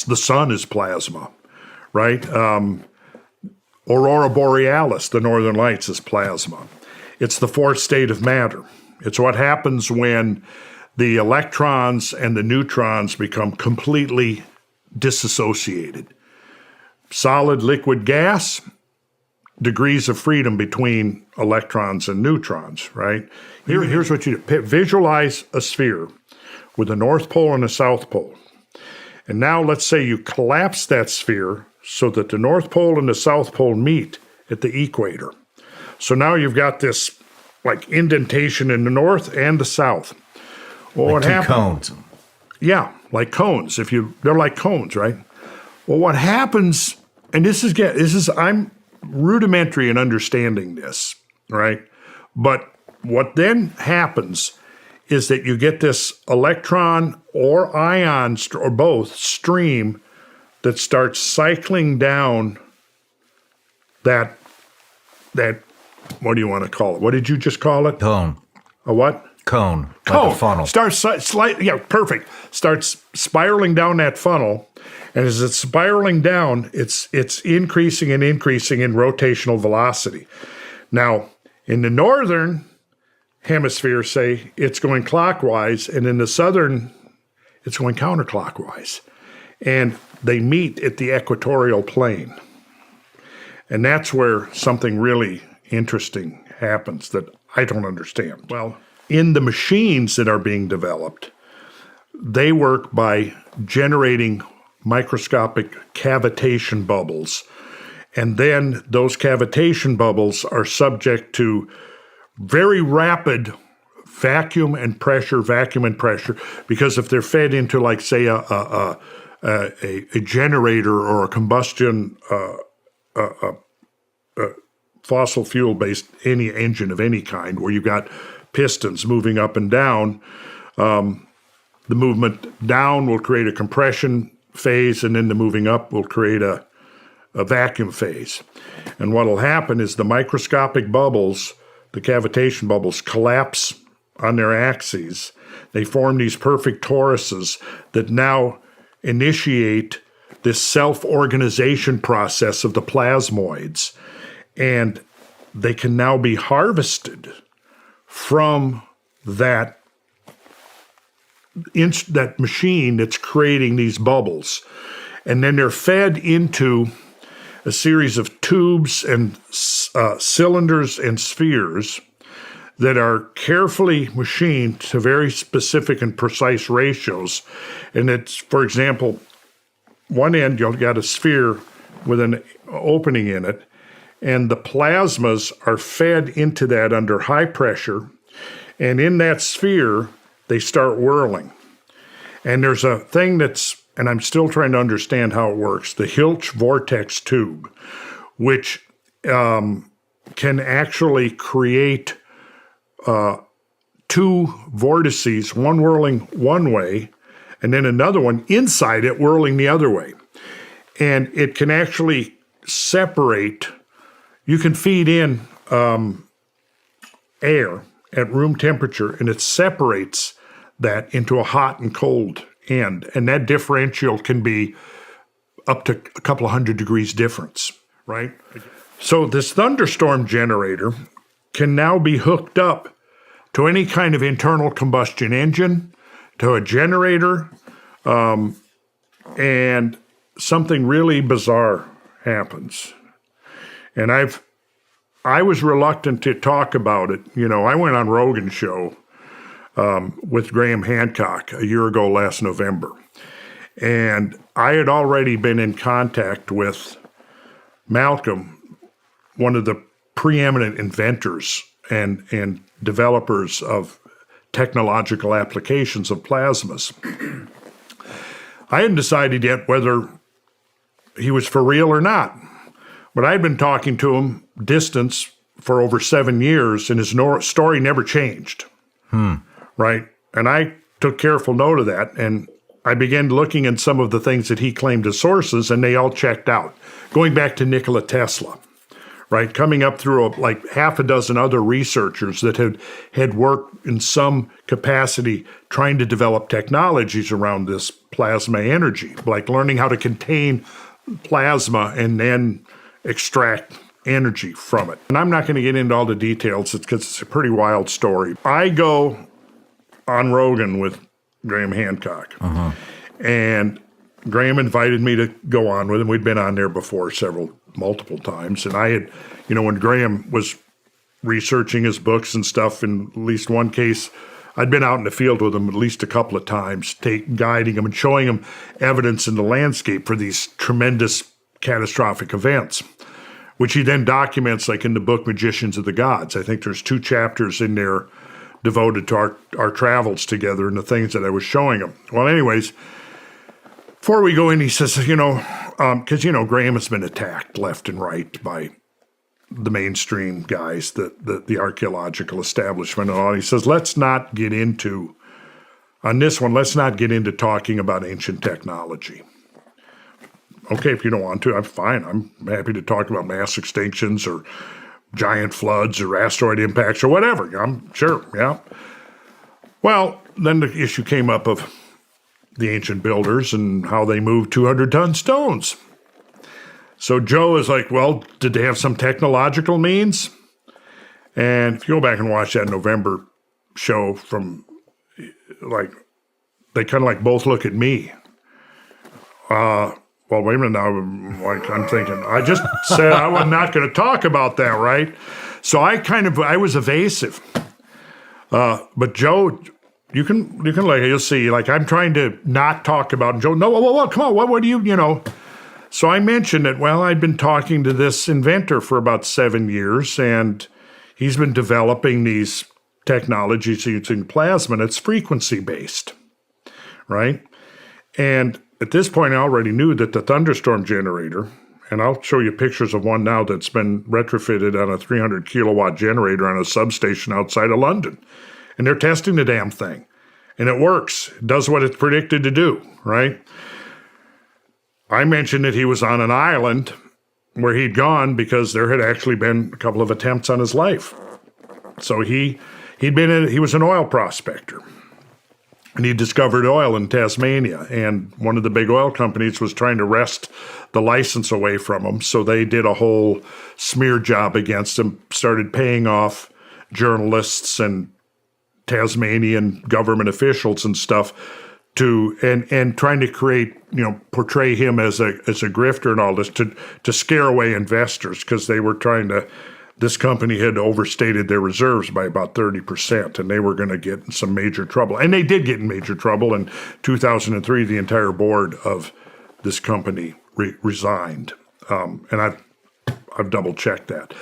the sun is plasma, right? Aurora borealis, the northern lights, is plasma. It's the fourth state of matter. It's what happens when the electrons and the neutrons become completely disassociated. Solid, liquid, gas, degrees of freedom between electrons and neutrons, right? Here's what you do. Visualize a sphere with a North Pole and a South Pole. And now let's say you collapse that sphere so that the North Pole and the South Pole meet at the equator. So now you've got this like indentation in the north and the south. Well, like what two happens? cones. Yeah, like cones. They're like cones, right? Well, what happens, and this is I'm rudimentary in understanding this, right? But what then happens is that you get this electron or ion or both stream that starts cycling down that what do you want to call it? What did you just call it? Cone. A what? Cone. Cone. Like a funnel. Starts perfect. Starts spiraling down that funnel, and as it's spiraling down, it's increasing and increasing in rotational velocity. Now, in the northern hemisphere, say, it's going clockwise, and in the southern, it's going counterclockwise. And they meet at the equatorial plane. And that's where something really interesting happens that I don't understand. Well, in the machines that are being developed, they work by generating microscopic cavitation bubbles. And then those cavitation bubbles are subject to very rapid vacuum and pressure, because if they're fed into, like, say, a generator or a combustion fossil fuel-based any engine of any kind, where you've got pistons moving up and down, the movement down will create a compression phase, and then the moving up will create a vacuum phase. And what will happen is the microscopic bubbles, the cavitation bubbles, collapse on their axes. They form these perfect toruses that now initiate this self-organization process of the plasmoids, and they can now be harvested from that machine that's creating these bubbles. And then they're fed into a series of tubes and cylinders and spheres that are carefully machined to very specific and precise ratios. And it's, for example, one end you've got a sphere with an opening in it, and the plasmas are fed into that under high pressure, and in that sphere, they start whirling. And there's a thing and I'm still trying to understand how it works, the Hilch vortex tube, which can actually create two vortices, one whirling one way, and then another one inside it whirling the other way. And it can actually separate. You can feed in air at room temperature, and it separates that into a hot and cold end. And that differential can be up to a couple of 100 degrees difference, right? So this thunderstorm generator can now be hooked up to any kind of internal combustion engine, to a generator, and something really bizarre happens. And I was reluctant to talk about it. You know, I went on Rogan's show with Graham Hancock a year ago last November. And I had already been in contact with Malcolm, one of the preeminent inventors and developers of technological applications of plasmas. I hadn't decided yet whether he was for real or not. But I'd been talking to him distance for over 7 years, and his story never changed. Right? And I took careful note of that, and I began looking at some of the things that he claimed as sources, and they all checked out. Going back to Nikola Tesla, right? Coming up through like half a dozen other researchers that had worked in some capacity trying to develop technologies around this plasma energy, like learning how to contain plasma and then extract energy from it. And I'm not going to get into all the details because it's a pretty wild story. I go on Rogan with Graham Hancock, and Graham invited me to go on with him. We'd been on there before multiple times, and I had, when Graham was researching his books and stuff, in at least one case, I'd been out in the field with him at least a couple of times, guiding him and showing him evidence in the landscape for these tremendous catastrophic events, which he then documents, like in the book Magicians of the Gods. I think there's 2 chapters in there devoted to our travels together and the things that I was showing him. Well, anyways, before we go in, he says, because, Graham has been attacked left and right by the mainstream guys, the archaeological establishment and all. He says, let's not get into talking about ancient technology. Okay, if you don't want to, I'm fine. I'm happy to talk about mass extinctions or giant floods or asteroid impacts or whatever. I'm sure, yeah. Well, then the issue came up of the ancient builders and how they moved 200-ton stones. So Joe is like, well, did they have some technological means? And if you go back and watch that November show from, like, they kind of like both look at me. Well, wait a minute now. Like, I'm thinking, I just said I was not going to talk about that, right? So I was evasive. But Joe, you can like, you'll see, like, I'm trying to not talk about, and Joe, no, whoa, come on, what do you. So I mentioned that, well, I'd been talking to this inventor for about 7 years, and he's been developing these technologies using plasma, and it's frequency-based, right? And at this point, I already knew that the thunderstorm generator, and I'll show you pictures of one now that's been retrofitted on a 300-kilowatt generator on a substation outside of London. And they're testing the damn thing. And it works. It does what it's predicted to do, right? I mentioned that he was on an island where he'd gone because there had actually been a couple of attempts on his life. So he was an oil prospector. And he discovered oil in Tasmania, and one of the big oil companies was trying to wrest the license away from him. So they did a whole smear job against him, started paying off journalists and Tasmanian government officials and stuff and trying to portray him as a grifter and all this to scare away investors, because they were this company had overstated their reserves by about 30%, and they were going to get in some major trouble. And they did get in major trouble. In 2003, the entire board of this company resigned. And I've double-checked that.